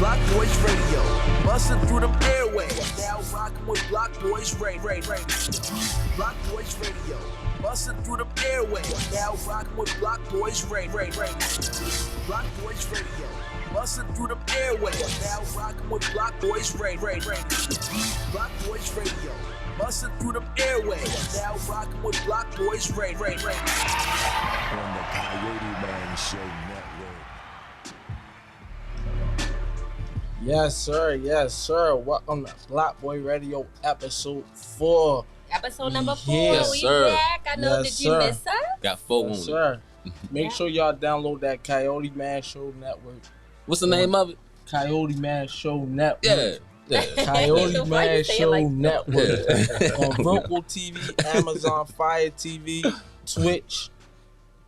Blockboyz Radio, busting through them airwaves. Now rocking with Blockboyz Radio. Blockboyz Radio, busting through them airwaves. Now rocking with Blockboyz Radio. Blockboyz Radio, busting through them airwaves. Now rocking with Blockboyz Radio. Blockboyz Radio, busting through them airwaves. Now rocking with Blockboyz Radio. On the Coyoteman Show Network. Yes, sir. Yes, sir. Welcome to Blockboyz Radio episode 4. Episode number 4. Yes, we sir. back. I know. Yes, did you sir. miss us? Got 4 Yes, on sir. Make sure y'all download that Coyoteman Show Network. What's the name of it? Coyoteman Show Network. Yeah. Coyoteman Why you say it Show like Network. Yeah. On Vocal TV, Amazon Fire TV, Twitch,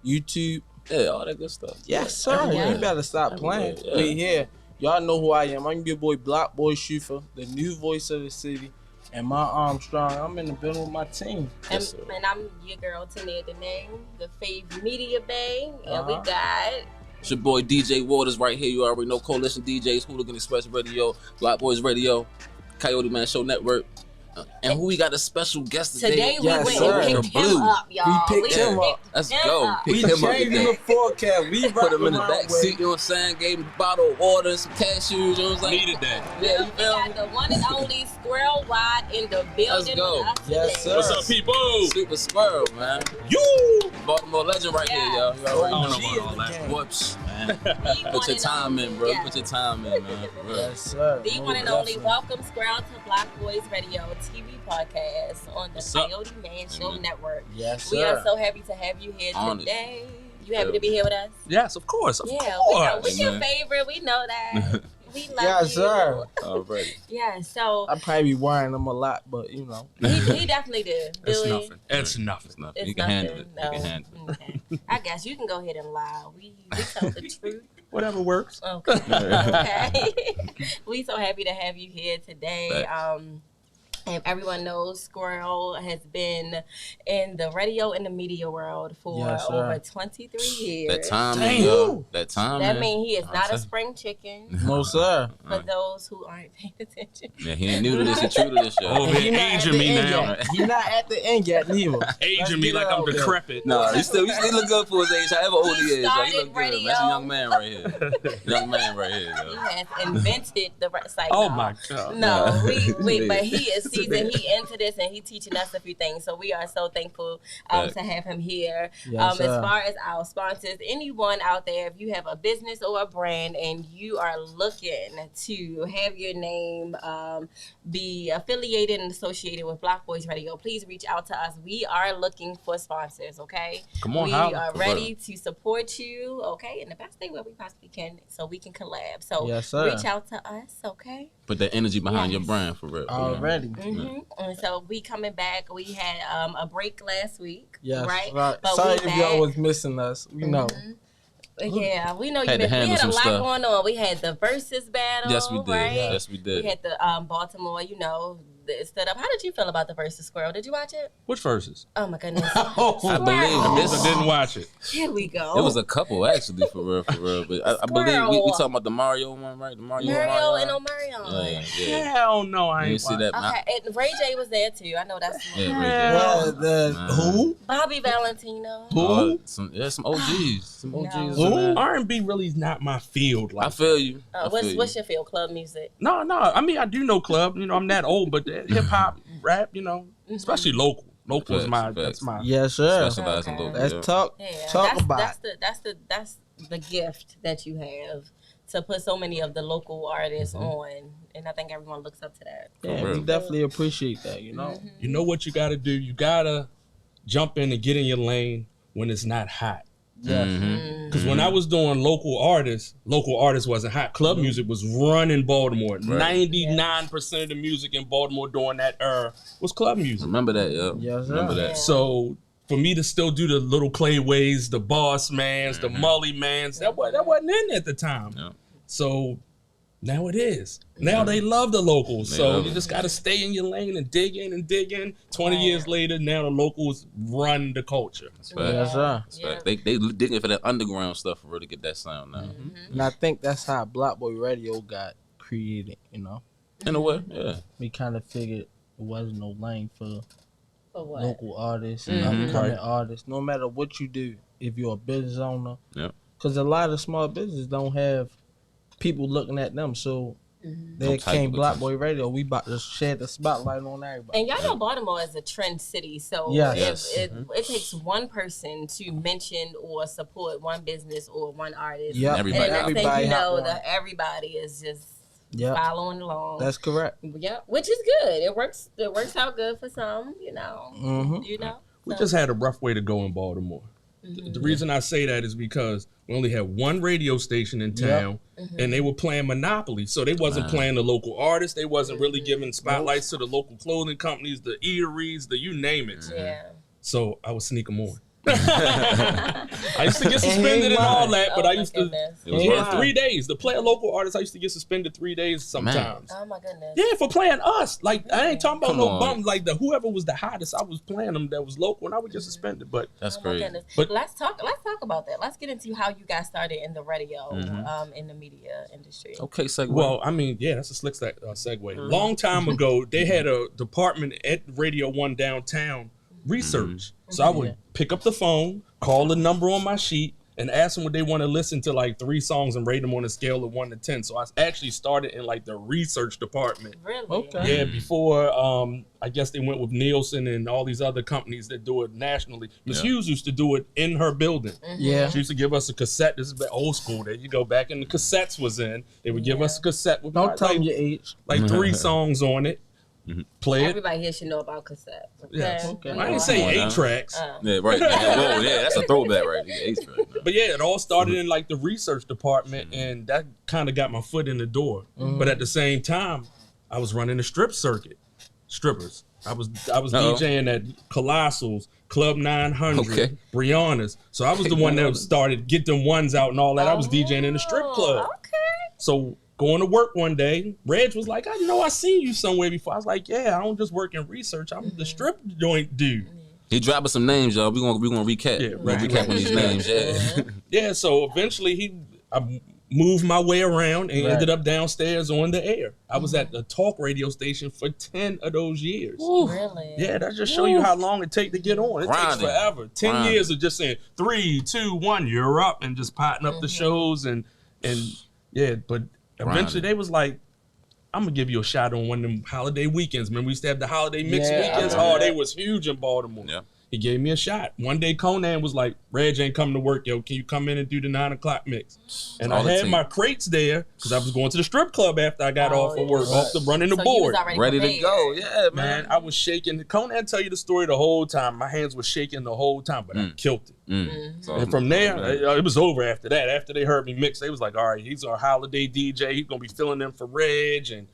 YouTube. Yeah, all that good stuff. Yes, sir. Yeah. You better stop playing. Yeah. We here. Y'all know who I am. I'm your boy Blockboyz Shoofer, the new voice of the city, and my Armstrong. I'm in the middle with my team. Yes, sir. And I'm your girl, Tania the name, the Fave Media Bay. And we Uh-huh. got... It's your boy DJ Waters right here. You already know Coalition DJs, Hooligan Express Radio, Blockboyz Radio, Coyoteman Show Network. And who we got a special guest today? Today we Yes, went sir. and picked him up, y'all. We picked him up. Let's him go. up. Pick We him up changed today. the forecast. We Put him in the rock back seat, you know what I'm saying? Gave him a bottle of water and some cashews, you know what I'm saying? Needed that. Yeah, you We feel me? got the one and only Squirrel Wyde in the building go. with us Yes, today. sir. What's up, people? Super Squirrel, man. You. Baltimore legend right here, y'all. You I already don't know. know about all that. Whoops, man. The Put one your and time only- in, bro. yeah. Put your time in, man. For real. Yes, sir. The Most one and only definitely. welcome Squirrel to Blockboyz Radio TV podcast on the What's up? Coyoteman Show Amen. Network. Yes, We sir. are so happy to have you here Honored. today. You happy to be here with us? Yes, of course. Of Yeah, course. we your Amen. favorite. We know that. We love Yes, you. sir. Already. Yeah, so I probably be wearing them a lot, but you know. he definitely did. It's Billy, nothing. It's nothing. It's nothing. It's You can handle it. nothing. You can handle it. Okay. I guess you can go ahead and lie. We tell the truth. Whatever works. Okay. Okay. We so happy to have you here today. Thanks. And everyone knows Squirrel has been in the radio and the media world for Yes, sir. over 23 years. That time, Dang. yo. That time, That man. means he is I'll not tell a you. spring chicken. No, sir. For those who aren't paying attention. Yeah, he ain't new to this. He true to this, yo. Oh, And he man, not at aging the me end now. yet. He not at the end yet, neither. Let's Aging me get like it I'm out there. decrepit. Nah, he still look good for his age. However old he is, yo, he started look good. radio. That's a young man right here. Young man right here, He yo. has invented the site. Oh, my God. No, Nah. but he is seasoned. He into this and he teaching us a few things. So we are so thankful to have him here. Yes, As sir. far as our sponsors, anyone out there, if you have a business or a brand and you are looking to have your name be affiliated and associated with Blockboyz Radio, please reach out to us. We are looking for sponsors, okay? Come on, we holla. are ready to support you, okay, in the best way where we possibly can so we can collab. So Yes, sir. reach out to us, okay? Put that energy behind your Yes. brand, for real. Already. Mm-hmm. And so we coming back. We had a break last week, Yes. right? Right. But Sorry we if y'all back. was missing us. We know. Yeah, we know you. Had to We handle had a some lot stuff. going on. We had the versus battle. Yes, we did. Right? Yes, we We did. had the Baltimore. You know, that stood up. How did you feel about the versus Squirrel? Did you watch it? Which verses? Oh my goodness! I believe this. I didn't watch it. Here we go. It was a couple actually, for real. But I believe we talking about the Mario one, right? The Mario Mario and one. Omarion. Yeah. Hell no, I You ain't see that? Okay, and Ray J was there too. I know that's Yeah, Yeah, Ray J. the Man. who? Bobby Valentino. Who? Some OGs. Some OGs. No. Man. R&B really is not my field. I Like, feel you. I feel you. What's your field? Club music. no. I mean, I do know club. You know, I'm that old, but hip hop, rap. You know, especially local. Local is Facts, that's my. Yes, sir. Specialize in Okay. local. Let's yeah. talk Yeah, talk about that's the gift that you have to put so many of the local artists on, and I think everyone looks up to that. Yeah, For we real. definitely appreciate that, you know. Mm-hmm. You know what you got to do? You got to jump in and get in your lane when it's not hot. Yes. Mhm. Because when I was doing local artists wasn't hot. Club music was running Baltimore. Right. 99% of the music in Baltimore during that era was club music. Remember that, yo. Yes, sir. Remember Yeah. that. So for me to still do the little Clayways, the Boss Mans, the Mully Mans, that wasn't in at the time. Yeah. So now it is. Now they love the locals. They So love you it. just got to stay in your lane and dig in and dig in. 20 Right. years later, now the locals run the culture. That's fact. Yes, sir. That's fact. They digging for that underground stuff for real to get that sound now. And I think that's how Blockboyz Radio got created, you know. In a way, yeah. We kind of figured it wasn't no lane for For what? local artists, Mhm. upcoming artists, no matter what you do, if you're a business owner. Yeah. Because a lot of small businesses don't have people looking at them. So they No type came of Blockboy Radio. We about to shed the spotlight on everybody. And y'all know Baltimore is a trend city, so Yes. if it takes one person to mention or support one business or one artist, Yep. and the next thing Everybody you know, hop on. that everybody is just Yep. following along. That's correct. Yeah, which is good. It works out good for some, you know. You know. We So- just had a rough way to go in Baltimore. The reason I say that is because we only had one radio station in town, and they were playing Monopoly. So they wasn't playing the local artists. They wasn't really giving spotlights to the local clothing companies, the eateries, the you name it. Yeah. So I would sneak them on. I used to get suspended and all that, but Oh I my used to. goodness. It was Yeah, worth it. 3 days. To play a local artist, I used to get suspended 3 days sometimes. Oh my goodness. Yeah, for playing us. Like, I ain't talking about Come no on. bums. Like, whoever was the hottest, I was playing them that was local, and I would get suspended. But That's Oh my crazy. goodness. But- Let's talk about that. Let's get into how you got started in the radio, in the media industry. Okay, segue. well, I mean, yeah, that's a slick segue. Long time ago, they had a department at Radio 1 downtown, research. So I would pick up the phone, call the number on my sheet, and ask them what they want to listen to, like 3 songs, and rate them on a scale of 1 to 10. So I actually started in like the research department. Really? Okay. Yeah, before I guess they went with Nielsen and all these other companies that do it nationally. Miss Hughes used to do it in her building. Yeah. She used to give us a cassette. This is old school. There you go. Back in the cassettes was in. They would give us a cassette with Don't tell like, them your age. like 3 songs on it. Play it. Everybody here should know about cassettes. Okay. Yes. Okay. I didn't say Come on 8 now. tracks. yeah, right. Whoa, yeah, that's a throwback, right? Yeah, eighth grade. But yeah, it all started in like the research department, and that kind of got my foot in the door. But at the same time, I was running the strip circuit, strippers. I was DJing at Colossals, Club 900, Okay. Brianna's. So I was the one that started get them ones out and all that. I was DJing in the strip club. Okay. So going to work one day, Reg was like, I seen you somewhere before. I was like, yeah, I don't just work in research. I'm the strip joint dude. He dropping some names, y'all. We gonna recap. Yeah, We're gonna recap on these names. Yeah. Yeah, so eventually I moved my way around and ended up downstairs on the air. I was at the talk radio station for 10 of those years. Really? Yeah, that just show you how long it take to get on. It takes Grinding. forever. 10 Grinding. years of just saying 3, 2, 1, you're up, and just potting up the shows and yeah, but eventually Grinding. they was like, I'm gonna give you a shot on one of them holiday weekends. Man, we used to have the holiday mix Yeah, I weekends. remember Oh, they that. was huge in Baltimore. Yeah. He gave me a shot. One day Conan was like, Reg ain't coming to work, yo. Can you come in and do the 9 o'clock mix? And all I it had take. my crates there because I was going to the strip club after I got off of work, yeah. off the running the So you was board. already Ready to prepared. go. Yeah, Man, man. I was shaking. Conan tell you the story the whole time. My hands were shaking the whole time, but I killed it. So, And from there, it was over after that. After they heard me mix, they was like, all right, he's our holiday DJ. He's going to be filling in for Reg. And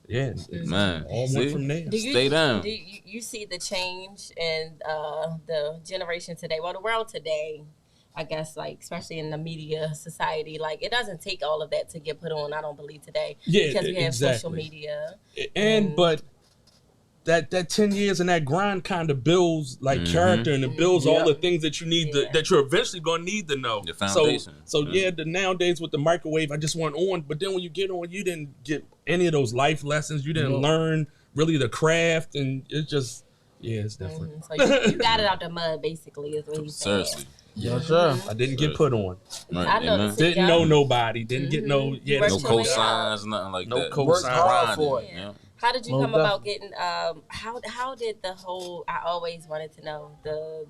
yeah, man. all See? went from there. Do you, Stay down. Do you see the change in the generation today? Well, the world today, I guess, like especially in the media society, like it doesn't take all of that to get put on. I don't believe today, Yeah, because we have exactly. social media. And but that 10 years and that grind kind of builds like character, and it builds all the things that you need that you're eventually gonna need to know. Your foundation. So the nowadays with the microwave, I just went on, but then when you get on, you didn't get any of those life lessons. You didn't learn really the craft, and it's just it's different. So you got it out the mud, basically, is what he's saying. Seriously. Yes, sir. I didn't get put on. Right. I know Amen. this. Didn't know nobody. Didn't get no worked No your way cosigns, nothing like No that. cosigns. Worked hard Grinding, for it. yeah. How did you Most come about getting? How did the whole? I always wanted to know the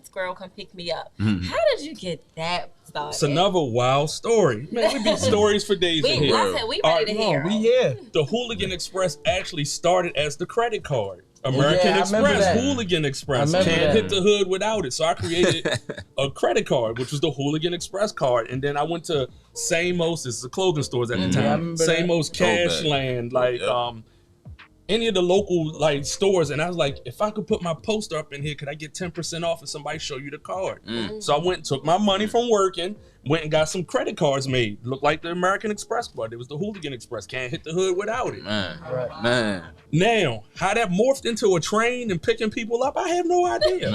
Squirrel Come Pick Me Up. How did you get that started? It's another wild story. Man, we be stories for days in here. I said we ready to hear. We here. The Hooligan Express actually started as the credit card. American Yeah, I remember Express, that. Hooligan Express. I remember Can't that. hit the hood without it. So I created a credit card, which was the Hooligan Express card. And then I went to Samos, it's the clothing stores at the I time. remember that. Samos, Cashland, like any of the local like stores. And I was like, if I could put my poster up in here, could I get 10% off if somebody show you the card? So I went and took my money from working, Went and got some credit cards made. Looked like the American Express, but it was the Hooligan Express. Can't hit the hood without it. Man. Now, how that morphed into a train and picking people up, I have no idea.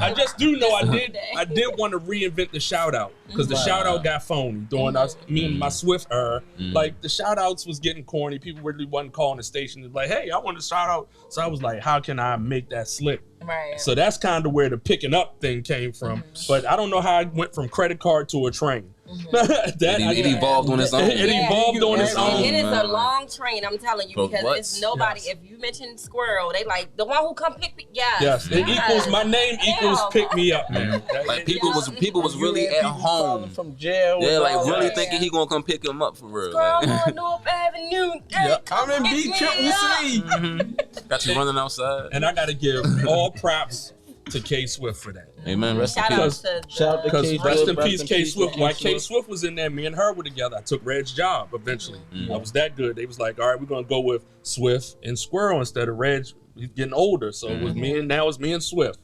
I just do know I did want to reinvent the shout out because the shout out got phony during me and my Swift era. Like the shout outs was getting corny. People really wasn't calling the station. Like, hey, I want to shout out. So I was like, how can I make that slip? Right. So that's kind of where the picking up thing came from. But I don't know how I went from credit card to a train. It evolved on its own. It evolved on its own. It is a long train, I'm telling you, because it's nobody. If you mention Squirrel, they like the one who come pick me. Yes, it equals my name equals pick me up, man. Like people was really at home from jail. Yeah, like really thinking he gonna come pick him up for real. Squirrel on North Avenue. I'm in B-Triple-C. Got you running outside. And I gotta give all props to K Swift for that. Amen. Rest in peace. Shout out to K Swift. Rest in peace, K Swift. While K Swift was in there, me and her were together. I took Red's job eventually. I was that good. They was like, all right, we're gonna go with Swift and Squirrel instead of Reg. He's getting older, so it was me and now it's me and Swift.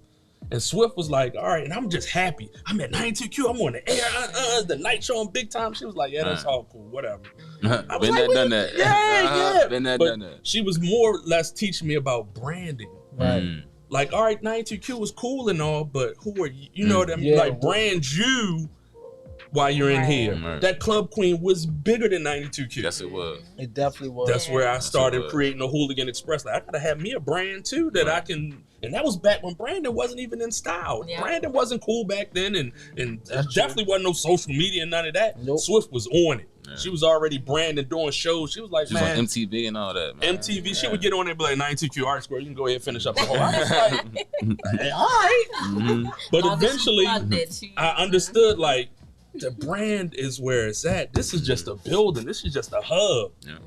And Swift was like, all right, and I'm just happy. I'm at 92Q. I'm on the air. The night show on Big Time. She was like, yeah, that's all cool. Whatever. I was been like, there, done that. Yeah. Been there, But done that. she was more or less teaching me about branding. Right. Like, all right, 92Q was cool and all, but who are you? You know what I mean? Like, brand you while you're in here. Right. That Club Queen was bigger than 92Q. Yes, it was. It definitely was. That's where I started creating a Hooligan Express. Like, I gotta have me a brand too that I can. And that was back when Brandon wasn't even in style. Yeah. Brandon wasn't cool back then, and there definitely wasn't no social media and none of that. Nope. Swift was on it. Yeah. She was already branding, doing shows. She was like, She was man, on MTV and all that, man. MTV. She would get on there and be like, 92Q Art Square, you can go ahead and finish up the whole. I was like, hey, all right. But eventually, I understood like the brand is where it's at. This is just a building. This is just a hub. Yeah.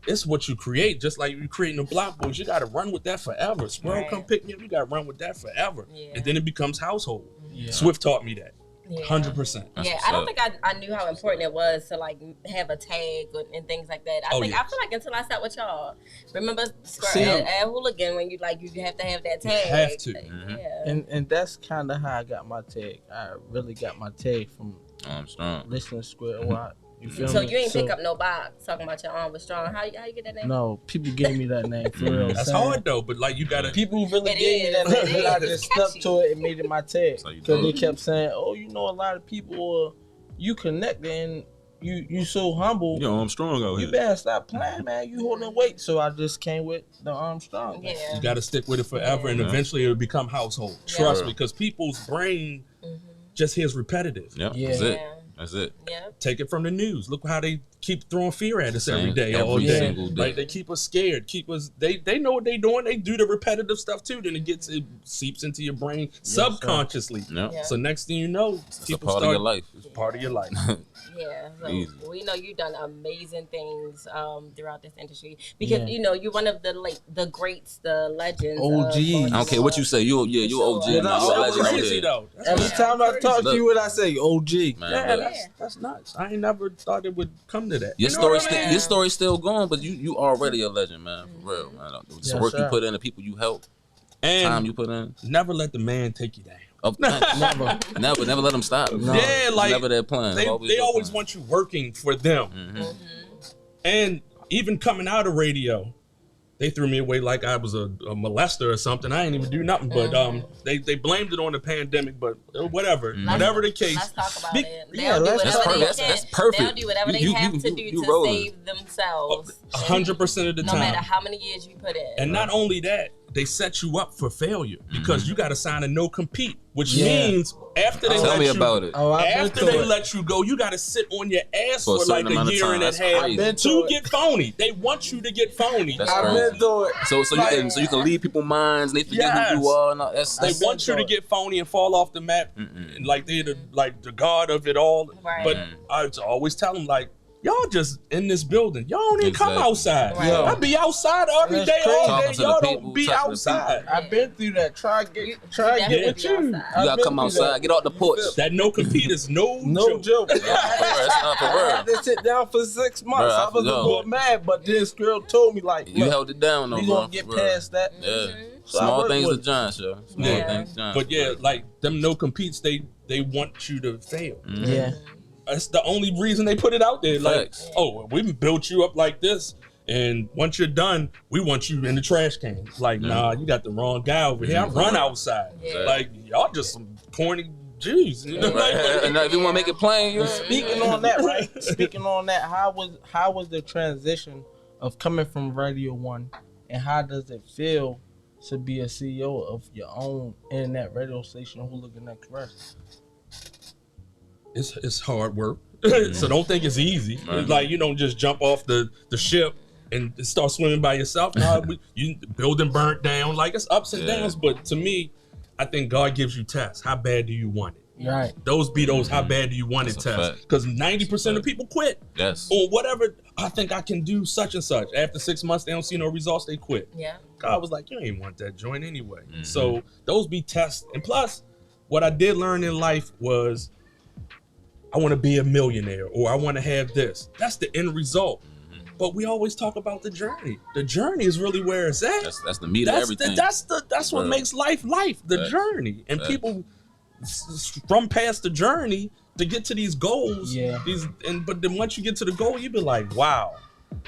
It's what you create. Just like you're creating the Blockboyz, you got to run with that forever. Squirrel come pick me up, you got to run with that forever. Yeah. And then it becomes household. Swift taught me that. 100%. Yeah, I don't think I knew how important it was to like have a tag and things like that. I feel like until I sat with y'all, remember Squirrel at Hooligan when you have to have that tag. You have to. Yeah. And that's kind of how I got my tag. I really got my tag from listening to Squirrel Wyde. You feel so me? you ain't pick up no box talking about your arm was strong. How you get that name? No, people gave me that name for real. That's hard though, but like you gotta. People really gave me that name, but I just stuck to it and made it my tag. Because they kept saying, "Oh, you know, a lot of people, you connect and you so humble. Yo, I'm strong out here. You better stop playing, man. You holding weight." So I just came with the Armstrong. Yeah. You gotta stick with it forever, and eventually it'll become household. Trust me, because people's brain just hears repetitive. Yep, that's it. That's it. Yeah. Take it from the news. Look how they keep throwing fear at us Same, every day, all every day. single day. Like they keep us scared, keep us. They know what they doing. They do the repetitive stuff too. Then it seeps into your brain subconsciously. Yep. Yeah. So next thing you know, It's a part of your life. It's part of your life. Yeah, so Easy. we know you've done amazing things throughout this industry because you know you're one of the greats, the legends. OGs. I don't care what you say. You OG. Yeah, You that's a legend out crazy here. though. Every time I talk to you, what I say, OG. Man, Yeah, look, that's nuts. I ain't never thought it would come to that. your You know what story, I mean? your story's still going, but you already a legend, man. For real, man. The Yes, work you sir. put in, the people you help, And time you put in. never let the man take you down. Oh, never let them stop. No. Yeah, like never their plan. they always want you working for them. And even coming out of radio, they threw me away like I was a molester or something. I ain't even do nothing, but they blamed it on the pandemic. But whatever, whatever the case. Let's talk about it. yeah, They'll do that's whatever perfect. they can. That's perfect. They'll do whatever they You- have you- to do you to rolling. save themselves. 100% of the No time. matter how many years you put in. And not only that, they set you up for failure because you got to sign a no compete, which means after they Tell let me you about it. Oh, I've been after through they it. let you go, you got to sit on your ass For a for like certain a amount of year time. and a That's half crazy. Been through to it. get phony. They want you to get phony. That's I've crazy. been through it. So you can leave people's minds. They forget Yes. who you are. And all. They That's want you to get phony and fall off the map, like they're the god of it all. Right. But I always tell them like, y'all just in this building. Y'all don't even come outside. Right. I be outside every day, all day. Y'all don't be outside. I've been through that. Try to get with you. You gotta come outside. Get off the porch. That no compete is no joke. That's not for I real. had to sit down for 6 months. Bro, I was a little mad, but then Squirrel told me like, You held it down, though, we bro. gonna get past that. Yeah. So I Small work things with are giants, yo. Small things giants. But yeah, like them no competes, they want you to fail. Yeah. That's the only reason they put it out there. Like, Facts. oh, we built you up like this, and once you're done, we want you in the trash can. Like, nah, you got the wrong guy over here. I run outside. Yeah. Like, y'all just some corny Jews. You know? Right. And if you want to make it plain, you Speaking on that, right? Speaking on that, how was the transition of coming from Radio 1, and how does it feel to be a CEO of your own internet radio station, Hooligan Express? It's hard work. So don't think it's easy. Right. It's like you don't just jump off the ship and start swimming by yourself. No, you building burnt down. Like it's ups and downs. But to me, I think God gives you tests. How bad do you want it? Right. Those be those how bad do you want it That's a tests. fact. Because 90% of people quit. Yes. Or whatever, I think I can do such and such. After 6 months, they don't see no results, they quit. Yeah. God was like, you ain't want that joint anyway. So those be tests. And plus, what I did learn in life was I want to be a millionaire or I want to have this. That's the end result. But we always talk about the journey. The journey is really where it's at. That's the meat of everything. That's what makes life. The journey. And people from past the journey to get to these goals. Yeah. But then once you get to the goal, you be like, wow,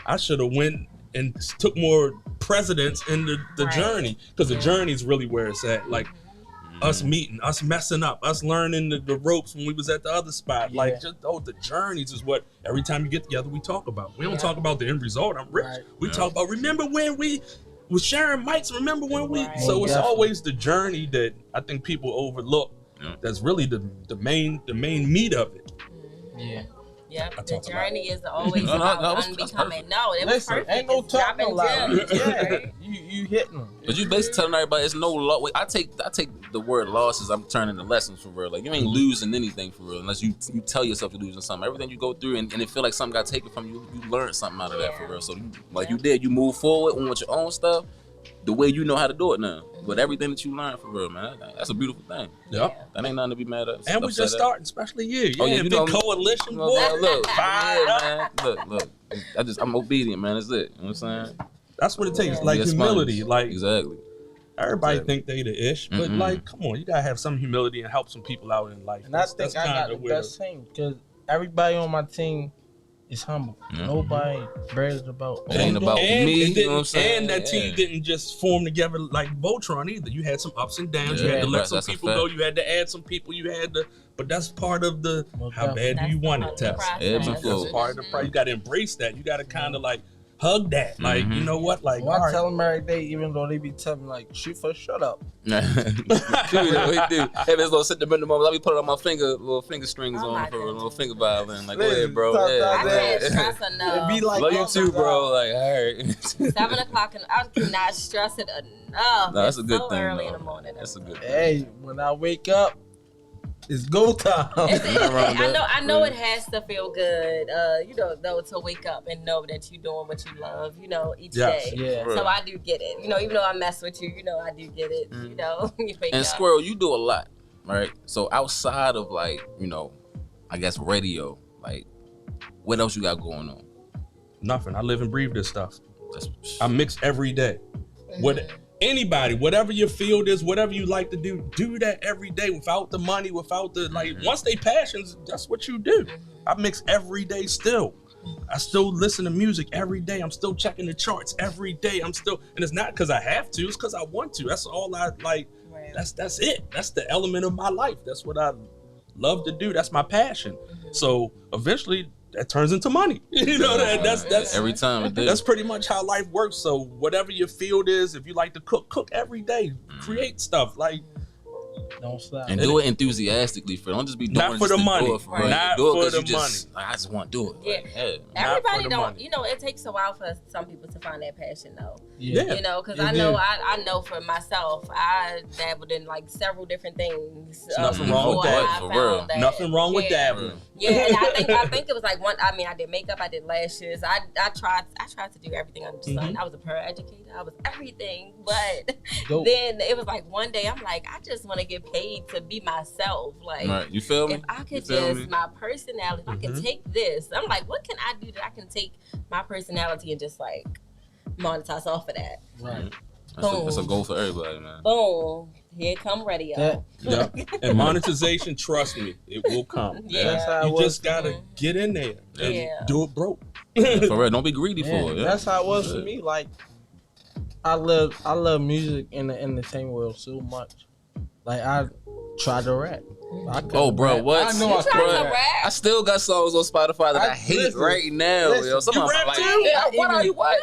I should have went and took more precedence in the journey. Because the journey is really where it's at. Like us meeting, us messing up, us learning the ropes when we was at the other spot. Like just the journeys is what every time you get together we talk about. We don't talk about the end result. I'm rich. Right. We talk about remember when we was sharing mics, remember when we so it's Definitely. always the journey that I think people overlook. That's really the main meat of it. Yeah. Yep, I the talk journey is always No, about that's unbecoming. perfect. No, it was Listen, perfect. ain't no It's dropping talking loud. gems, Yeah, right? you hitting them. But you basically telling everybody it's no loss. I take the word losses. I'm turning to lessons for real. Like you ain't losing anything for real unless you tell yourself you're losing something. Everything you go through and it feel like something got taken from you. You learned something out of that for real. So you move forward on with your own stuff, the way you know how to do it now. With everything that you learned for real, man. That's a beautiful thing. Yep. That ain't nothing to be mad at. And we just starting, especially you. Oh, yeah, Yeah, you big know, coalition. Look, boy. look, Fired yeah, up. man. Look. I'm obedient, man. That's it. You know what I'm saying? That's what it takes. Like Be a humility. sponge. Like exactly. everybody Exactly. think they the ish, but like, come on, you gotta have some humility and help some people out in life. And I think I got the best team because everybody on my team is humble. Nobody brags about. It ain't about me. You know what I'm saying? And that team didn't just form together like Voltron either. You had some ups and downs. You had to let some people go. You had to add some people. You had to, but that's part of the how bad do you want it test. Ebbs and flows. That's part of the price. You got to embrace that. You got to kind of like hug that. Like you know what? Like Well, I tell them every day, even though they be telling me like, shoot for shut up. He do. Have his little sentimental moment. Let me put it on my little finger strings on for a little finger violin. Like, go ahead, bro. I can't stress enough. It be like love you too, bro. Like, all right. 7 o'clock, and I cannot stress it enough. No, that's a good so thing. Early though. in the morning. That's a good thing. Hey, when I wake up, it's go time. I know it has to feel good, though, to wake up and know that you're doing what you love, each day. Yeah. So I do get it. Even though I mess with you, I do get it. You wake And up. Squirrel, you do a lot, right? So outside of like, I guess radio, like, what else you got going on? nothing. I live and breathe this stuff. I That's, mix every day. Anybody, whatever your field is, whatever you like to do that every day without the money, without the once they passions, that's what you do. I mix every day still. I still listen to music every day. I'm still checking the charts every day. And it's not because I have to, it's because I want to. That's all I like. Right. That's it. That's the element of my life. That's what I love to do. That's my passion. So eventually that turns into money. That's every time it did. That's pretty much how life works. So whatever your field is, if you like to cook every day. Create stuff. Like, don't stop. And do it enthusiastically. Don't just be doing not it for just the to money. do it for Not do it for the 'cause you money. just, I just want to do it. Yeah. Like, yeah. Everybody for the don't, money. it takes a while for some people to find that passion though. Yeah. Because I know for myself, I dabbled in like several different things. There's nothing wrong with before that, I for found real. that. Nothing wrong with dabbling. Yeah, and I think it was like one. I mean, I did makeup, I did lashes. I tried to do everything under the sun. I was a paraeducator, I was everything. But then it was like one day, I'm like, I just want to get paid to be myself. Like, right. You feel me? If I could just my personality, if I could take this, I'm like, what can I do that I can take my personality and just like monetize off of that? Right. That's a goal for everybody, man. Boom. Here come radio. Yeah. And monetization, trust me, it will come. Yeah. You just gotta get in there and do it broke. For real, don't be greedy for it. Yeah. That's how it was for me. Like, I love music in the entertainment world so much. Like, I tried to rap. Oh, bro, rap. what? I know I tried to rap. I still got songs on Spotify that I hate right now. Yo, you rap like, too? Yeah, what are you? What?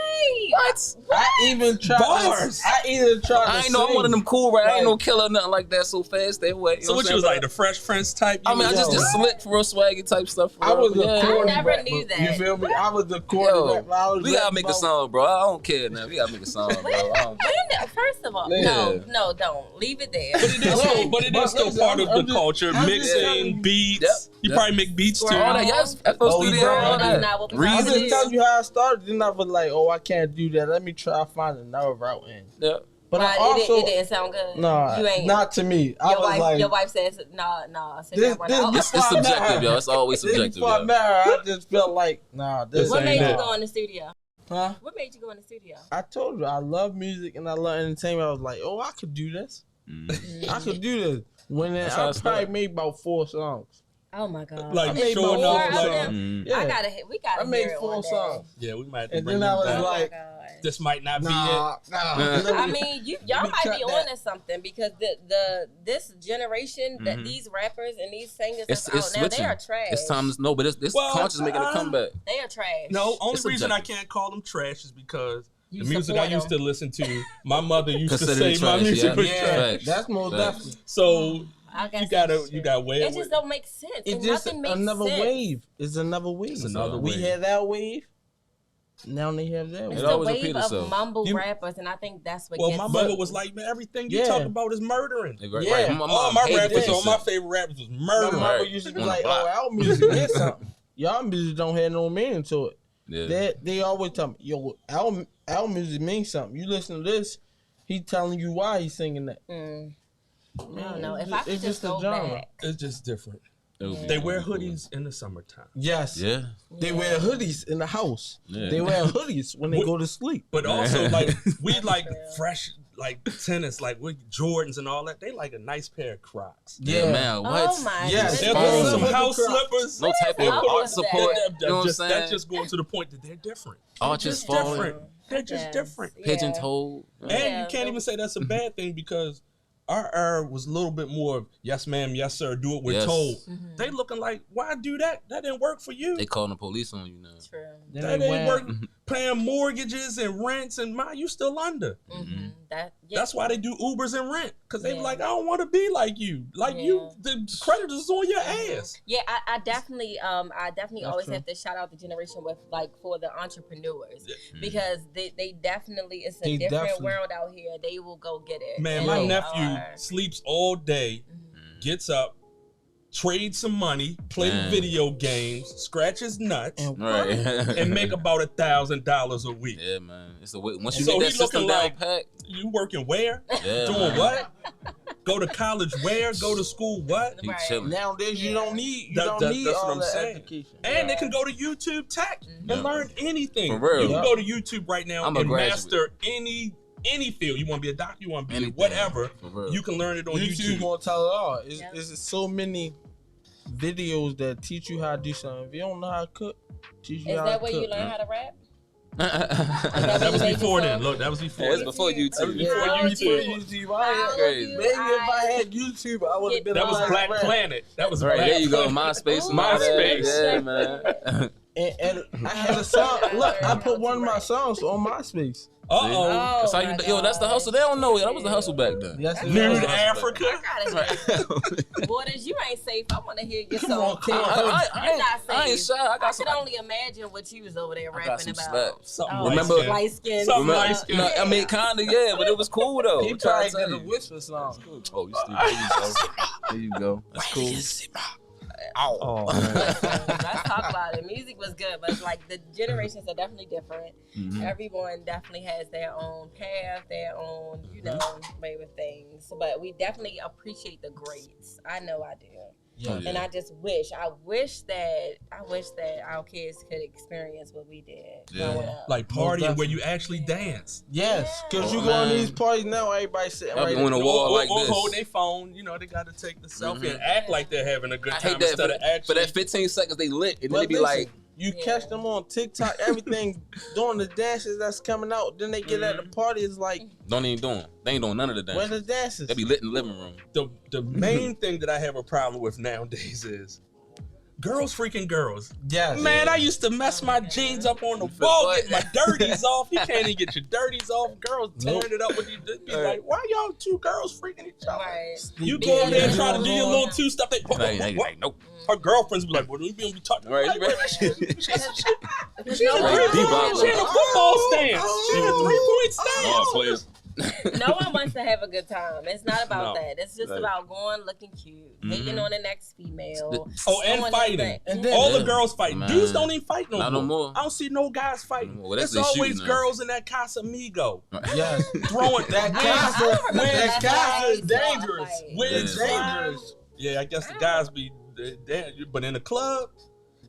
I even tried. Bars. I even tried. I ain't know I'm one of them cool, right? I ain't no killer, nothing like that. So fast, stay away. So what you was like, the Fresh Prince type? I mean, I just slick for real swaggy type stuff. I was I never knew that. You feel me? I was the corny rap. We gotta make a song, bro. I don't care now. We gotta make a song, bro. First of all, no, don't leave it there. But it is still part of the culture. Mixing beats. You probably make beats too. All that, yes. FL Studio, all that. I'm just telling you how I started. Then I was like, oh, I can't do that. Let me try to find another route in. Yeah. But I also, it didn't sound good. No, you ain't. Not to me. Your wife says, nah. It's subjective, yo. It's always subjective. I just felt like, nah. What made you go in the studio? Huh? What made you go in the studio? I told you I love music and I love entertainment. I was like, oh, I could do this. I could do this. When I probably made about 4 songs. Oh my God! Like I showing off, we gotta. I made 4 songs. Yeah, we might have to and bring then I was back. like, this might not be it. I mean, y'all might be on to something because this generation, that these rappers and these singers that's out now, they are trash. It's time. No, but this conscious making a comeback. They are trash. No, only reason I can't call them trash is because the music I used to listen to, my mother used to say my music was trash. That's most definitely. So you gotta weigh it. It just don't make sense. It's just another wave. It's another wave. It's another wave. We had that wave. Now they have that It's wave. the wave of mumble rappers, and I think that's what. Well, my mother was like, man, everything you talk about is murdering. Yeah, all my rappers, all my favorite rappers was murdering. My mother used to be like, oh, our music is something. Y'all music don't have no meaning to it. Yeah. They always tell me, yo, our music means something. You listen to this, he telling you why he's singing that. I don't know. If I could just go back. It's just different. They wear hoodies in the summertime. Yes. Yeah. They wear hoodies in the house. Yeah. They wear hoodies when they go to sleep. But also, like, we like fresh, like tennis, like with Jordans and all that. They like a nice pair of Crocs. Yeah, man. What? Oh my yes. They're wearing some house slippers. No type of art support. You know what I'm saying? That's just going to the point that they're different. Arches falling. They're just different. Pigeon-toed. And you can't even say that's a bad thing because our era was a little bit more of yes ma'am, yes sir, do what we're told. They looking like, why do that? That didn't work for you. They calling the police on you now. True. That ain't work. Paying mortgages and rents and you still under. That's why they do Ubers and rent. Because they like, I don't want to be like you. Like you, the creditors on your ass. Yeah, I definitely always have to shout out the generation with like for the entrepreneurs because they definitely, it's a different world out here. They will go get it. Man, my nephew sleeps all day, gets up, trade some money, play video games, scratch his nuts, and make about $1,000 a week. Yeah, man. It's a way. Once you get that system down pat, you working where? Doing what? Go to college where? Go to school what? Nowadays you don't need that's all what I'm saying. Education. And they can go to YouTube Tech and learn anything. For real. You can go to YouTube right now and master any field. You want to be a doctor, you want to be whatever, you can learn it on YouTube. YouTube won't tell it all. It's so many videos that teach you how to do something. If you don't know how to cook, teach you how to cook. Is that where you learn how to rap? That was before then. Look, that was before. That was before YouTube. That was before YouTube. Crazy. Maybe if I had YouTube, I would have been. That was Black Planet. That was right. Black There you go. Planet. MySpace. Yeah, man. And I had a song. Look, I put one of my songs on MySpace. That's how you. That's the hustle. They don't know it. That was the hustle back then. Yes, Nude Africa. Borders, you ain't safe. I want to hear your song. Come on. You're not safe. I ain't shy. I could only imagine what you was over there rapping about. Remember light skin. Light skin. I mean, kinda, but it was cool though. He tried to get a whisper song. Oh, you stupid. There you go. That's cool. Ow. Oh, man. Let's talk about it. Music was good, but like the generations are definitely different. Mhm. Everyone definitely has their own path, their own, way with things. But we definitely appreciate the greats. I know I do. Yeah. And I just wish that our kids could experience what we did growing up. Like partying where you actually dance. Yes, because you Oh, go on man. these parties now, everybody sitting Y'all right be on a wall like or this. hold their phone, they got to take the selfie and act like they're having a good I time hate that instead of actually. for that 15 seconds they lit, and then But they be listen, like, you catch them on TikTok, everything doing the dances that's coming out. Then they get at the party, it's like, don't even do them. They ain't doing none of the where dances. the dances? They be lit in the living room. The main thing that I have a problem with nowadays is girls freaking girls. Yes. Man, I used to mess my jeans up on the wall, get my dirties off. You can't even get your dirties off. Girls tearing it up with you. They'd be like, why y'all two girls freaking each other? Right. You go over there and try to do your little two-step. Like, nope. Her girlfriends be like, well, we be talking. Right, Like, right. she's Because in a no three-point one- stance. She's in a three-point stance. Oh, please. No one wants to have a good time. It's not about No. that. It's just Right. about going looking cute, hating on the next female. Oh, and doing fighting. their thing. And then- All the girls fight. Man. Dudes don't even fight Not no more. I don't see no guys fighting. Well, that's It's they always shooting now. girls in that Casamigo Yes. throwing That I casa, don't remember that last casa time is I saw a dangerous. fight. When It's it's dangerous. Yeah, I guess the guys be there, but in the club,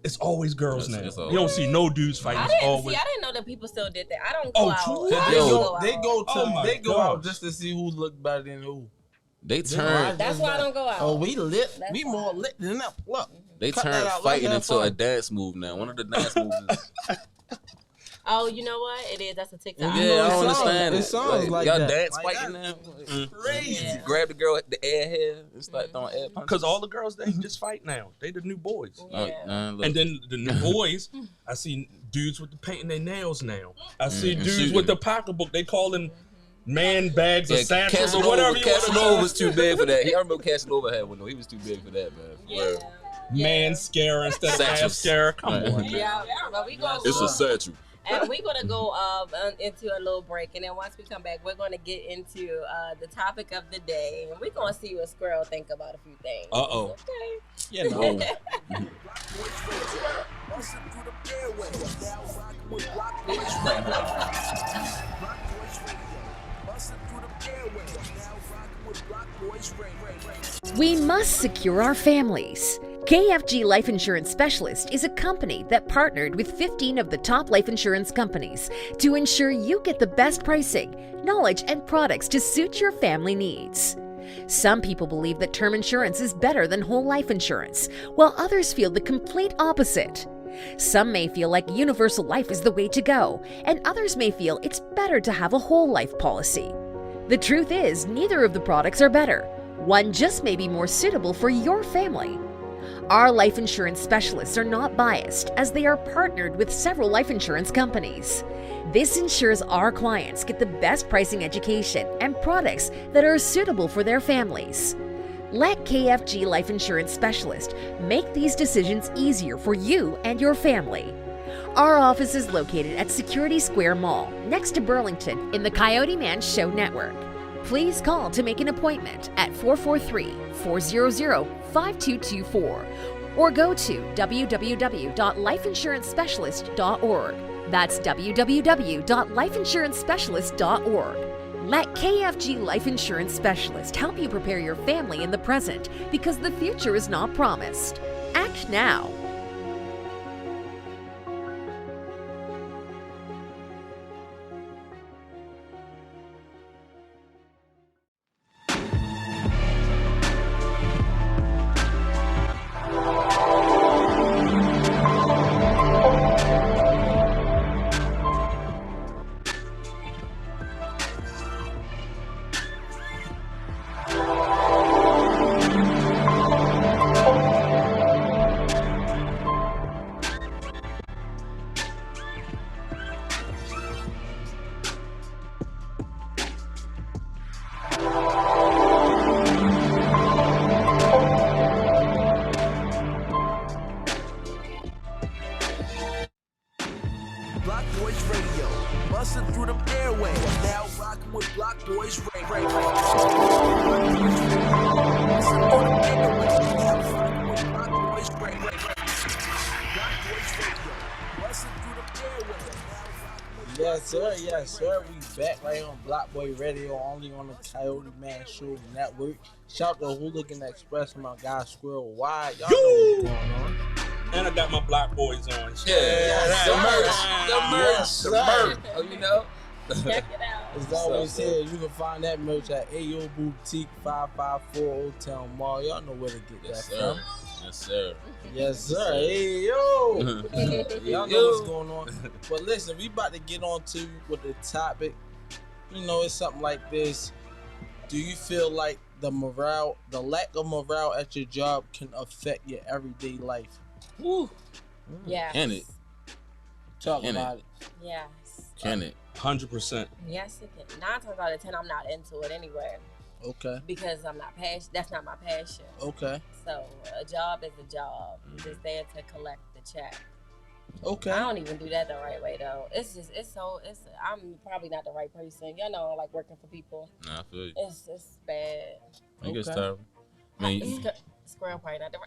it's always girls now. It's You don't see no dudes fighting. I It's didn't always. I didn't know that people still did that. I don't Oh, go out. true. I They don't go, out. they go to, Oh my they go out gosh. just to see who look better than who. They turn That's why I don't go out. Oh, we lit. That's We why. more lit than that. Look. they Cut turn that out. fighting Let's into have a fun. dance move now. One of the dance moves is Oh, you know what? It is. That's a TikTok. You yeah, know, I it don't sounds- understand it it. sounds like y'all that. dance Like fighting that. now. Crazy. Yeah. Grab the girl at the air hair and start throwing air punches. Because all the girls, they just fight now. They the new boys. Yeah. Look. And then the new boys, I see dudes with the painting their nails now. I see and dudes shooting. with the pocketbook. They calling man bags or yeah, satchels or whatever you want to Casanova was too big for that. I remember Casanova had one though. He was too big for that, man. For real. Man scare instead of Satchels. mascara. Come Right. on, man. Yeah, but we gonna It's go, a satchel. and we're gonna go into a little break, and then once we come back, we're gonna get into the topic of the day, and we're gonna see what Squirrel think about a few things. Uh-oh. Okay. You know. Blockboyz Radio, busting through the airwaves. Now rocking with Blockboyz Radio. Blockboyz Radio, busting through the airwaves. Now rocking with Blockboyz Radio. We must secure our families. KFG Life Insurance Specialist is a company that partnered with 15 of the top life insurance companies to ensure you get the best pricing, knowledge, and products to suit your family needs. Some people believe that term insurance is better than whole life insurance, while others feel the complete opposite. Some may feel like universal life is the way to go, and others may feel it's better to have a whole life policy. The truth is, neither of the products are better. One just may be more suitable for your family. Our life insurance specialists are not biased, as they are partnered with several life insurance companies. This ensures our clients get the best pricing, education, and products that are suitable for their families. Let KFG Life Insurance Specialist make these decisions easier for you and your family. Our office is located at Security Square Mall, next to Burlington, in the Coyoteman Show Network. Please call to make an appointment at 443-400-5224 or go to www.lifeinsurancespecialist.org. That's www.lifeinsurancespecialist.org. Let KFG Life Insurance Specialist help you prepare your family in the present, because the future is not promised. Act now. Blockboyz Radio, busting through them airwaves. Now rocking with Blockboyz Radio. Busting through them airwaves. Now rocking with Blockboyz Yes, sir. Yes, sir. We back right on Blockboyz Radio, only on the Coyoteman Show Network. Shout out to Hooligan Express and my guy Squirrel Wyde. Y'all know what's going on. And I got my Blockboyz on. The merch. Oh, you know. Check it out. As always said, you can find that merch at AO Boutique 554 Old Town Mall. Y'all know where to get Yes, that sir. from. Yes, sir. Yes, sir. Hey, yo. Y'all know what's going on. But listen, we about to get on to with the topic. You know, it's something like this. Do you feel like the lack of morale at your job can affect your everyday life? Woo. Yes. Can it? Talk Can about it. Yes. Can it? 100%. Yes, it can. 9 times out of 10, I'm not into it anyway. Okay. Because I'm not passionate. That's not my passion. Okay. So a job is a job. You're just there to collect the check. Okay. I don't even do that the right way though. I'm probably not the right person. You know, like working for people. Nah, I feel you. It's bad. I think it's Okay. terrible. I mean, Squirrel probably not the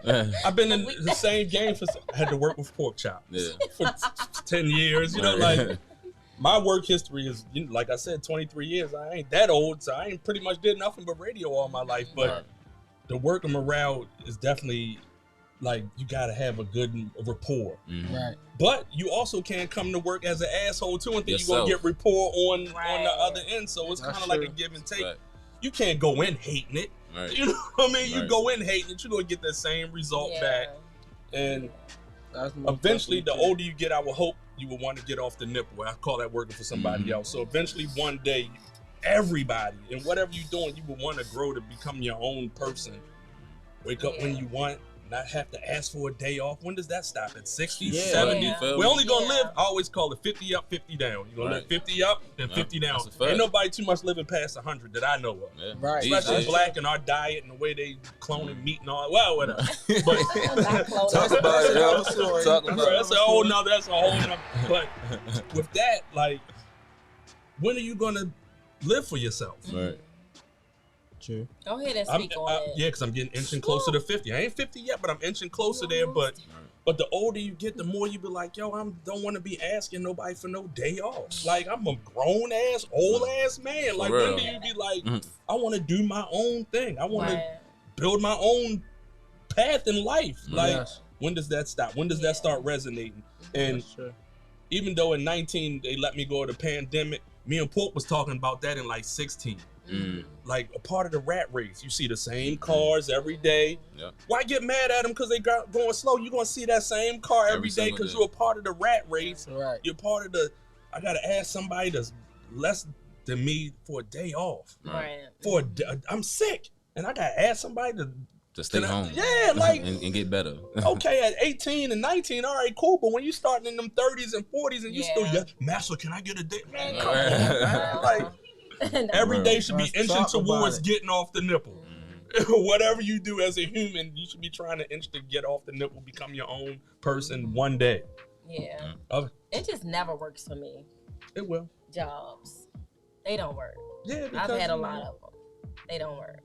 right. I've been in the same game I had to work with pork chop for 10 years. You know, like my work history is, like I said, 23 years. I ain't that old, so I ain't pretty much did nothing but radio all my life. But the work and morale is definitely like you got to have a good rapport. Mm-hmm. Right. But you also can't come to work as an asshole too and think Yourself. you're going to get rapport on Right. the other end. So it's That's kind of like true. a give and take. Right. You can't go in hating it. Right. You know what I mean? You Right. go in hating it, you're going to get that same result back. And That's most eventually, the definitely older you get, I will hope you will want to get off the nipple. I call that working for somebody else. So eventually, one day, everybody, and whatever you're doing, you will want to grow to become your own person. Wake up when you want, not have to ask for a day off. When does that stop? At 60, Yeah. 70? Yeah. We're only going to Yeah. live, I always call it 50 up, 50 down. You're going to live 50 up, then 50 down. that's a fact. Ain't nobody too much living past 100 that I know of. Yeah. Right. Especially Easy. black and our diet and the way they cloning meat and all. Well, whatever. But Talk about it, yo. Story. Talk about that's a whole nother. But with that, like, when are you gonna live for yourself? Right. True. Go ahead and speak on it. Yeah, because I'm getting inching closer to 50. I ain't 50 yet, but I'm inching closer there. But the older you get, the more you be like, yo, I don't want to be asking nobody for no day off. Like, I'm a grown ass, old ass man. Like, when do you be like, I want to do my own thing. I want to build my own path in life. Like, when does that stop? When does that start resonating? And even though in 19 they let me go to the pandemic, me and Pork was talking about that in like 16. Like a part of the rat race. You see the same cars every day. Yeah. Why get mad at them because they got going slow? You're going to see that same car every day single because day. you're a part of the rat race. Right. You're part of the, I got to ask somebody that's less than me for a day off. Right. I'm sick. And I got to ask somebody to stay home. Yeah, like. and get better. Okay, at 18 and 19, all right, cool. But when you starting in them 30s and 40s and you still, Master, can I get a day? Man, come on, man. Like, every day should be inching towards getting off the nipple. Whatever you do as a human, you should be trying to inch to get off the nipple, become your own person one day. Yeah. It just never works for me. It will. Jobs. They don't work. Yeah, I've had a lot of them. They don't work.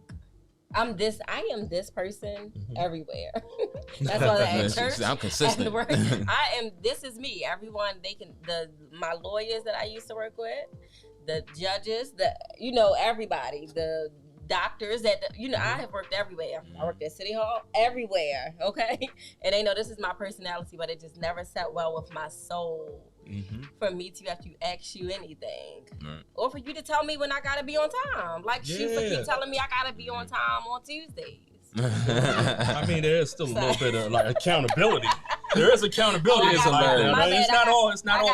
I am this person everywhere. That's why at church. I'm consistent. At work, this is me. Everyone, my lawyers that I used to work with, the judges, everybody, the doctors I have worked everywhere. I worked at City Hall, everywhere, okay? And they know this is my personality, but it just never sat well with my soul for me to have to ask you anything. Right. Or for you to tell me when I gotta be on time. Like she for keep telling me I gotta be on time on Tuesdays. I mean, there is still a little bit of like accountability. There is accountability in somebody. It's not all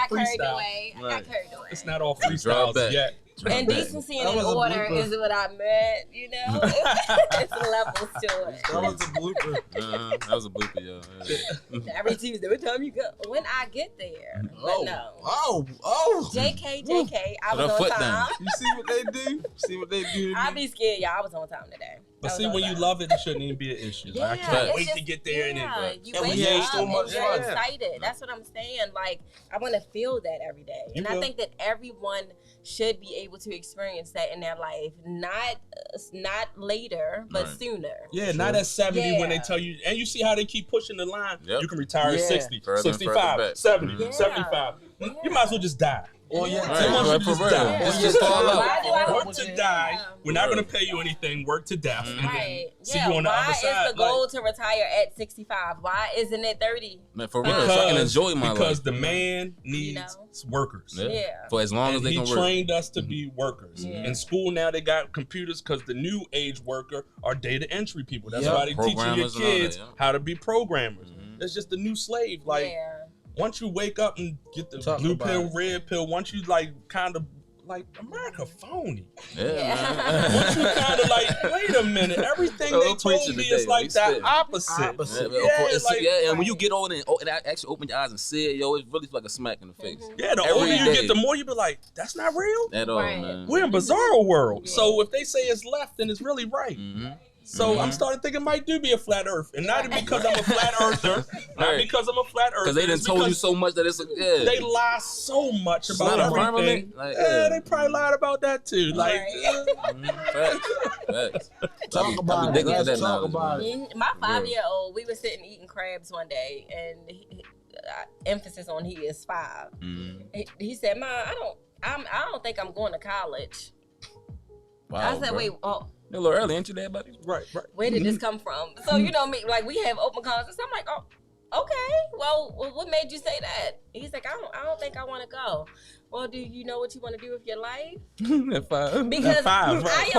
freestyle. I got carried away. It's not all freestyles yet. And decency and order is what I meant, It's levels to it. That was a blooper. That was a blooper, yo. Yeah. Every Tuesday, what time you go? When I get there. But no. Oh. JK, I was on time. You see what they do? I be scared, y'all. I was on time today. But see, when you love it, it shouldn't even be an issue. Like, I can't wait to get there. You And we wake had up so much and you're fun. excited. That's what I'm saying. Like, I want to feel that every day. And I think that everyone should be able to experience that in their life. Not later, but sooner. Yeah, not at 70 when they tell you. And you see how they keep pushing the line. You can retire at 60, 65, 70, 75. You might as well just die. Or Just die. It's just all out. Work to die. We're not going to pay you anything. Work to death. And then see you on the other side. Why is the goal to retire at 65? Why isn't it 30? Man, for real, so I can enjoy my life. Because the man needs workers. For as long as they can work. He trained us to be workers. In school now they got computers because the new age worker are data entry people. That's why they teaching your kids how to be programmers. It's just the new slave. Like, once you wake up and get the blue pill, red pill, once you like kind of like America phony. Man. Once you kind of like, wait a minute, everything they told me is like that opposite. And when you get on and actually open your eyes and see it, yo, it really feels like a smack in the face. Yeah, the older you get, the more you be like, that's not real. At all, man. We're in bizarro world. So if they say it's left, then it's really right. So I'm starting thinking it might do be a flat earth. And not because I'm a flat earther. Not because I'm a flat earther. Because they done told you so much that it's they lie so much about everything. They probably lied about that too. Like facts. Talk about it. Let's talk about it. My 5-year-old, we were sitting eating crabs one day, and emphasis on he is 5. He said, "Ma, I don't think I'm going to college." Wow, I said, "Wait, oh." A little early, ain't you there, buddy? Right. Where did this come from? So, you know me, like, we have open conversations. I'm like, oh, okay. Well, what made you say that? He's like, I don't think I want to go. Well, do you know what you want to do with your life? At 5. Because at 5, right?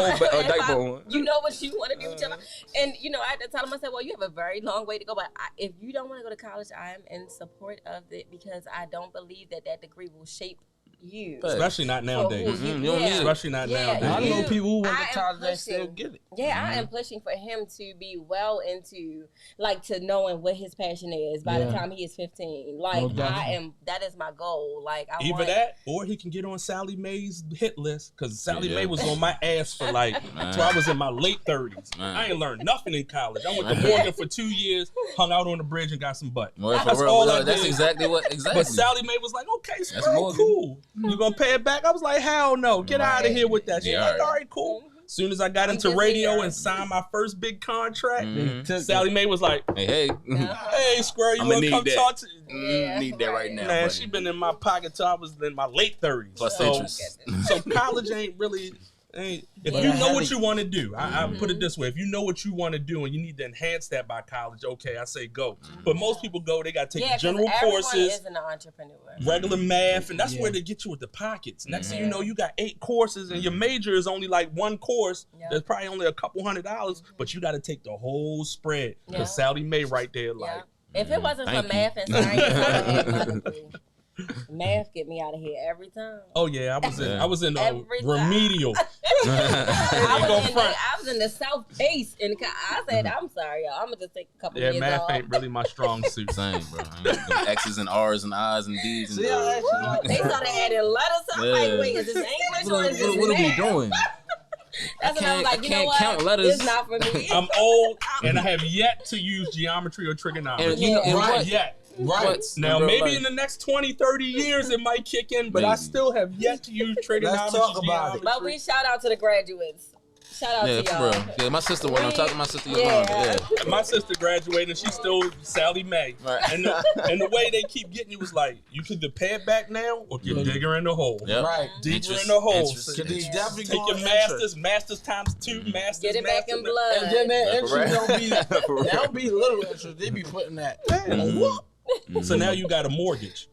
You know what you want to do with your life. And, you know, I had to tell him, I said, well, you have a very long way to go. But if you don't want to go to college, I am in support of it because I don't believe that degree will shape you. Especially not nowadays. Especially not nowadays. I know people who went to college that still get it. Yeah, I am pushing for him to be well into, like, to knowing what his passion is by the time he is 15. Like, that is my goal. Like, Either that or he can get on Sally Mae's hit list because Sally Mae was on my ass for like, till I was in my late 30s. I ain't learned nothing in college. I went to Morgan for 2 years, hung out on the bridge and got some butt. That's all I did. That's exactly what, But Sally Mae was like, okay, Squirrel, cool. You gonna pay it back? I was like, hell no. Get out of here with that. She's like, all right, cool. As soon as I got into radio and signed my first big contract, Sally Mae was like, hey, Squirrel, you want to come talk to need that right now. Man, buddy. she been in my pocket till I was in my late 30s. Plus interest. So college ain't really... If you know what you want to do, I put it this way. If you know what you want to do and you need to enhance that by college, okay, I say go. But most people go, they got to take general courses, is an entrepreneur. regular math, and that's where they get you with the pockets. Next thing you know, you got 8 courses and your major is only like 1 course. There's probably only a couple $100, but you got to take the whole spread. Because Sally Mae right there, like. If it wasn't for math and science, I would have had nothing. Math get me out of here every time. Oh yeah, I was in remedial. I was in the South Base, and I said, "I'm sorry, y'all. I'm gonna just take a couple years math off." ain't really my strong suit. Same, bro. X's and R's and I's and D's and they started adding letters. I'm like, wait, is this English or is this what are we math? doing? That's when I was like, you know what? Count letters. It's not for me. I'm old, and I have yet to use geometry or trigonometry. And you know, yet. Right. Now, maybe in the next 20, 30 years, it might kick in, but I still have yet to use trigonometry. Let's talk about it. But we shout out to the graduates. Shout out to y'all. Bro. Yeah, my sister went. I'm talking to my sister Yolanda. Yeah. My sister graduated, and she's still Sally Mae. Right. And the way they keep getting you was like, you can either pay it back now or get digger in the hole. Yep. Right. Deeper in the hole. So definitely take your masters times 2, masters. Get it back in blood. And then that interest don't be little interest. They be putting that. So now you got a mortgage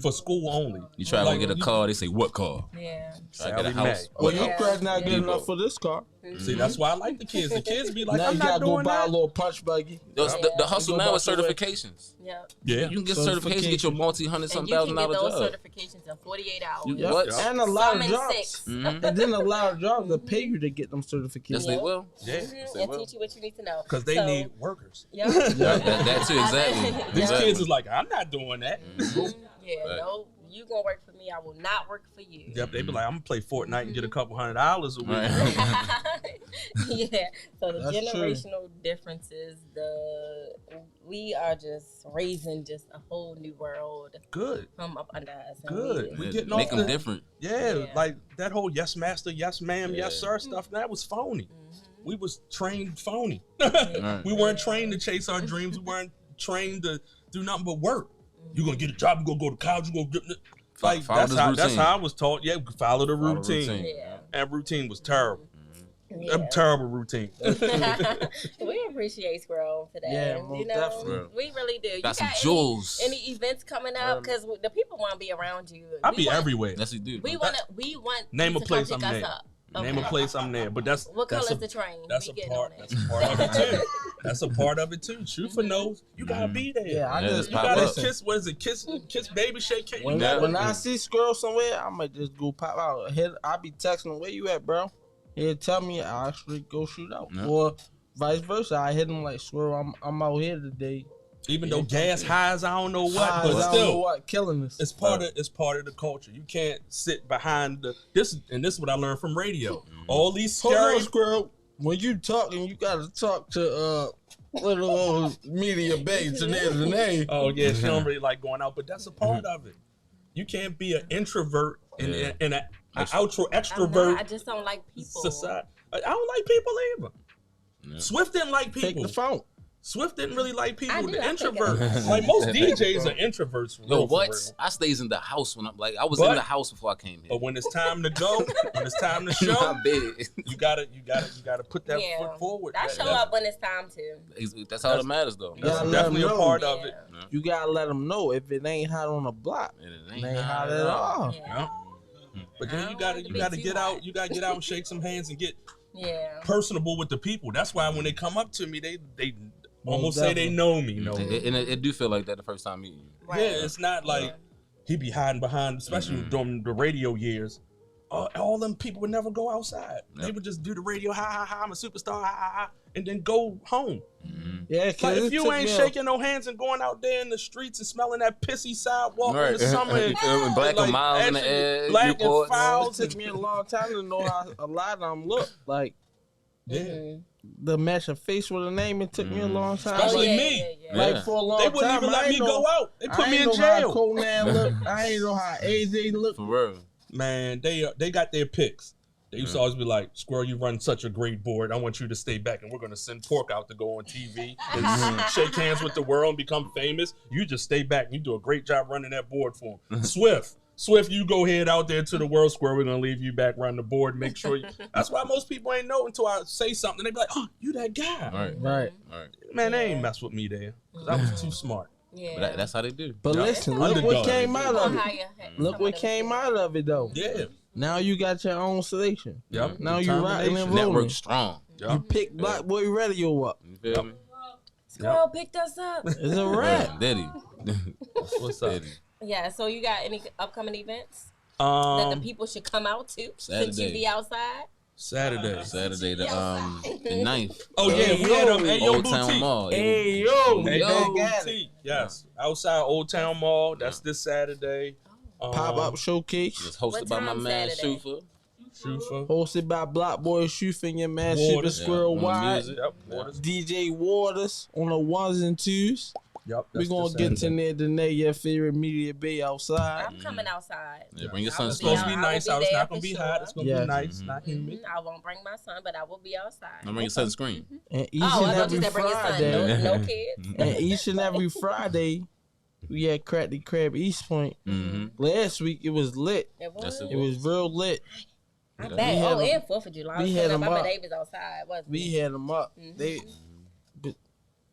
for school only. You try to get a car, they say, what car? Yeah. Try to get a house. Well, your credit's not good enough for this car. See, that's why I like the kids. The kids be like, now I'm you not gotta doing go buy that. a little punch buggy. The hustle now is certifications. Yeah. Yeah. You can get certifications, get your multi-hundred-something $1,000 job. job. Those certifications in 48 hours. What? And a lot of Some in jobs. 6. And then a lot of jobs that pay you to get them certifications. Yes, they will. Yeah. And teach you what you need to know. Because they need workers. Yeah. That too, exactly. These kids is like, I'm not doing that. Yeah, no, you gonna work for me. I will not work for you. Yep, they be like, I'm gonna play Fortnite and get a couple $100 a week. Yeah. So the That's generational differences, we are just raising just a whole new world Good. from up under us. And Good. We Yeah, getting make off them the- different. Yeah, Yeah. like that whole yes master, yes ma'am, yes Yeah. sir stuff, that was phony. We was trained phony. Right. We weren't trained to chase our dreams. We weren't trained to do nothing but work. You gonna get a job, you gonna go to college, you gonna get like Follow that's this how routine. I was taught. Yeah, follow the Follow routine. routine. Yeah. And routine was terrible. Yeah. A terrible routine. We appreciate Squirrel for that. Yeah, And, most definitely. definitely. We really do. Got some any- jewels. Any events coming up? Because the people want to be around you. I'll We be want- everywhere. That's what you do. We want Name you a to place, come I'm pick us there. up. Name a Okay. place, I'm there. But that's What that's color's a, the train? that's We a getting part. on That's it. a part of it too. That's a part of it too. Truthful knows you gotta be there. Yeah, I Yeah, just You pop gotta up. kiss. What is it? Kiss baby, shake hand. when, You gotta- when I see Squirrel somewhere, I might just go pop out. I be texting him, where you at, bro? He'll tell me, I actually go shoot out. Yeah. Or vice versa. I hit him like, Squirrel, I'm out here today. Even though gas highs, I don't know what, I but don't know still, what killing us. it's part of the culture. You can't sit behind this is what I learned from radio. All these Hold scary on, Squirrel. When you talking, you gotta talk to little old media babes and everything. Oh yeah, she don't really like going out, but that's a part of it. You can't be an introvert and Yeah. an I extrovert just don't like people. society. I don't like people either. Yeah. Swift didn't like Take people. the phone. Swift didn't really like people. I do, The I take it. introverts, like most DJs, are introverts. For Yo, real, for what? real. I stays in the house when I'm like, I was But- in the house before I came here. But when it's time to go, when it's time to You know show, how big. you gotta put that Yeah. foot forward. I show up when it's time to. That's all that matters, though. Yeah. That's gotta let definitely a them part know. of it. Yeah. You gotta let them know if it ain't hot on the block. It It ain't hot at all. Yeah. Yeah. But then I you don't want it gotta to be too get hot. out. You gotta get out and shake some hands and get Yeah. personable with the people. That's why when they come up to me, they almost say they definitely. know me. No, And it do feel like that the first time meeting you. Right. yeah, it's not like he be hiding behind, especially during the radio years. All them people would never go outside. They Yep. would just do the radio, ha ha ha, I'm a superstar, ha ha ha, and then go home. Yeah, 'cause Like it if you took ain't me a- shaking no hands and going out there in the streets and smelling that pissy sidewalk in the summer, And black and miles in the actually air. black and Newport. foul. It took me a long time to know how a lot of them look. Like Yeah, the match of face with a name, it took me a long time. Especially yeah, me. Yeah, Like Yeah. for a long they time, wouldn't even I let ain't me know- go out. They put I me ain't in know how jail. Conan look. I ain't know how AJ look. For real. Man, they got their picks. They used to always be like, Squirrel, you run such a great board. I want you to stay back, and we're going to send Pork out to go on TV and shake hands with the world and become famous. You just stay back. You do a great job running that board for him. Swift, you go head out there to the world, Squirrel. We're going to leave you back, run the board, make sure you... That's why most people ain't know until I say something. They be like, oh, you that guy. All right. Right. All right. Man, they ain't mess with me there because I was too smart. Yeah. But that's how they do. But Yeah. listen, look Underdog. what came out of it. Look what came out. out of it though. Yeah. Now you got your own station. Yep. Now you rocking and Determination. rolling. Network strong. You Yep. pick Blockboyz Radio up. You feel me? Squirrel picked us up. It's a wrap. Daddy. What's up? Daddy. Yeah, so you got any upcoming events that the Um, people should come out to since Saturday. you be outside? Saturday. Saturday the 9th. Oh yeah, we had Ayo Old Town Boutique. Mall. Hey yo, Hey, yo, Yo got it. Boutique. Yes, outside Old Town Mall. That's this Saturday. Pop up showcase It's hosted What by my time man Saturday? Shufa. Shufa. hosted by Blockboyz Shoof and your man Waters. Super Squirrel on Wyde. music. Yep. Waters. DJ Waters on the ones and twos. Yep. We gonna get to near tonight. Your favorite media bay outside. I'm coming outside. Yeah, bring your I will It's sunscreen. supposed to I be will nice be out. It's there not gonna for be sure. hot. It's gonna Yes. be nice. Not humid. I won't bring my son, but I will be outside. I'm bringing sunscreen. And each Oh, I and thought you every said bring your son. Friday, No kids. and each and every Friday, we had Crack the Crab East Point. Mm-hmm. Last week it was lit. It was. That's It was real lit. I We bet. had Oh, them- and 4th of July. we had them my up. baby was outside. Wasn't We he? had them up. They, but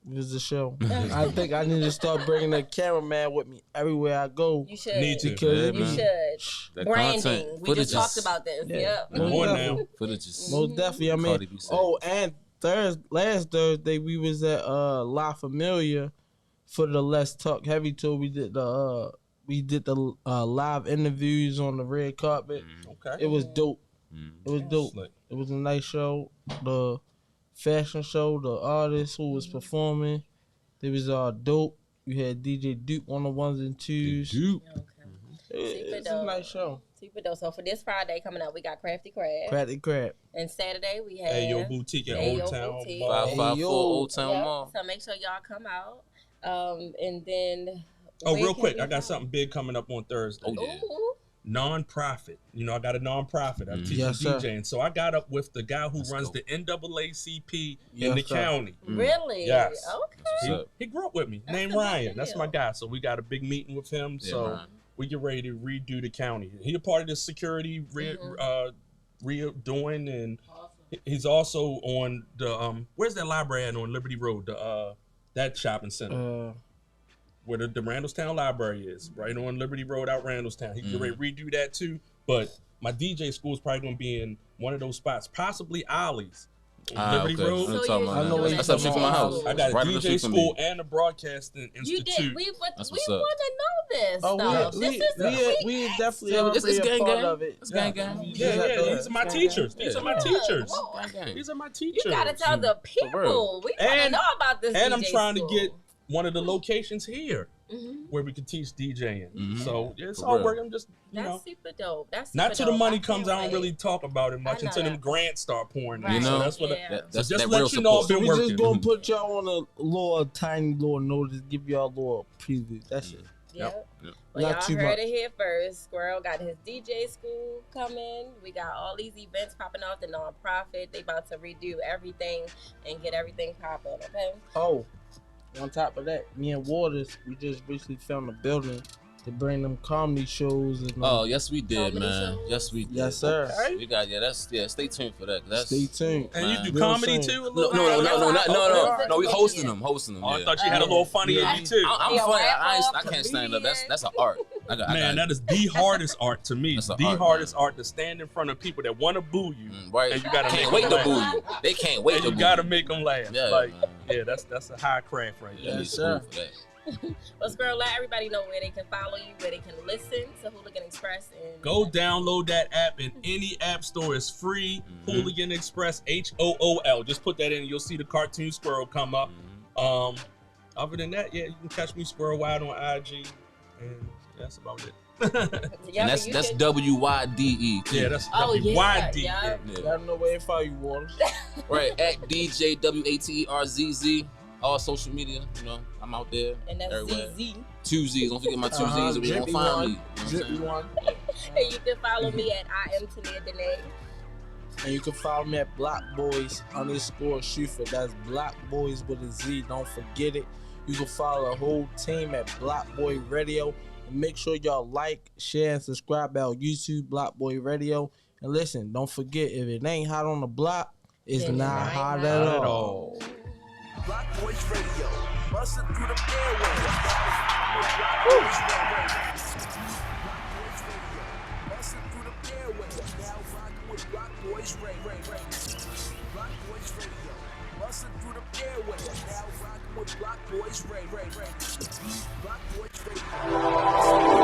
it was the show. I think I need to start bringing a cameraman with me everywhere I go. You should. Need to. Because Yeah, it You be- man. should. That Branding. content, We just footages. talked about this. Yeah. Yep. Most More definitely. now. Footages. Most definitely. I Cardi mean, B said. oh, and last Thursday we was at La Familia for the Let's Talk Heavy tour. We did the live interviews on the red carpet. Okay. It was dope. It was dope. Slick. It was a nice show. The fashion show, the artists who was performing, they was all dope. You had DJ Duke on the ones and twos. Dude. Okay. It It's a nice show. Super dope. So for this Friday coming up, we got Crafty Crab. Crafty Crab. And Saturday we have Ayo Boutique at Old Town Boutique. Mall. 554 Old Town Yep. Mall. So make sure y'all come out. And then. Oh, where real can quick, we I got find- something big coming up on Thursday. Oh, yeah. Ooh. Non-profit. You know, I got a non-profit. I'm teaching Yes, sir. DJing. So I got up with the guy who Let's runs go. the NAACP Yes, in the sir. county. Really? Yes. Okay. What's up? He grew up with me. That's Named a big Ryan. That's deal. my guy. So we got a big meeting with him. Yeah, so Ryan. we get ready to redo the county. He a part of the security redoing, and he's also on the where's that library at on Liberty Road? The that shopping center where the Randallstown Library is, right on Liberty Road out Randallstown. He get ready to redo that too. But my DJ school is probably gonna be in one of those spots, possibly Ollie's. Liberty okay. Road. I'm talking about I know that. what That's you're up the street from my talking house. about. I got a Right up the DJ street from school me. and a broadcasting You institute. did. We That's want what's to up. know this Oh, stuff. we This is we definitely Yeah, already it's a gang part gang. of it. It's gang gang. Yeah, these are my teachers. These are my teachers. Lord. These are my teachers. You gotta tell the people. We want to And- know about this. And I'm DJ trying school. to get one of the locations here Mhm. where we can teach DJing. Mhm. So yeah, it's For all real. working. Just That's super dope. That's not super till the dope. money I comes. can't I don't wait. really talk about it much I know until them that. grants start pouring in. Right. So know? that's what. Yeah. So just that let real you know I've support. been We working. just gonna put y'all on a little tiny little notice, give y'all a little preview. That's it. Yep. Yep. Well, Not y'all too heard much. it here first. Squirrel got his DJ school coming. We got all these events popping off. The nonprofit. They about to redo everything and get everything popping. Okay. Oh, on top of that, me and Waters, we just recently found a building to bring them comedy shows. And Oh, yes, we did, Comedy man. shows? Yes, we did. yes, sir. We got stay tuned for that. That's Stay tuned. And you do Real comedy soon. too? A No, little no, bit? no. We hosting them. Oh, I thought you had a little funny in you too. I'm Yeah, funny. rapper, I can't stand up. That's comedian. an art. I Man, that is the hardest art to me. That's The an art, hardest man. art to stand in front of people that want to boo you, right. and you gotta Can't make wait them to boo laugh. you. They can't wait And to you boo gotta you. make them laugh. Yeah, Like, man. yeah, that's a high craft right Yeah, there. Yes, he's sir. cool for that. Well, Squirrel, let everybody know where they can follow you, where they can listen to Hooligan Express. And Go download that app in any app store. It's free. Hooligan Express, HOOL. Just put that in, and you'll see the cartoon squirrel come up. Other than that, yeah, you can catch me Squirrel Wyde on IG, and that's about it. Yeah, And but you that's can- WYDE. too. Yeah, that's Oh, yeah, WYD. yeah. You gotta know where to follow you, Waters. Right, at DJ WATERZZ. All social media, you know, I'm out there. And that's everywhere. ZZ. Two Z's. Don't forget my two Z's. Or you Drippy gonna find one. me. You know what I'm Drippy saying? one. And you can follow me at I am Tania Dene. And you can follow me at Blockboyz_Shuford. That's Blockboyz with a Z. Don't forget it. You can follow the whole team at Blockboy Radio. And make sure y'all like, share, and subscribe at YouTube, Blockboy Radio. And listen, don't forget, if it ain't hot on the block, it's It's not not hot hot at Not at all. all. Blockboyz Radio, busting through the airwaves. Blockboyz Radio, busting through the airwaves. Now rocking with Blockboyz Radio. Blockboyz Radio, busting through the airwaves. Now rocking with Blockboyz Radio. Blockboyz Radio.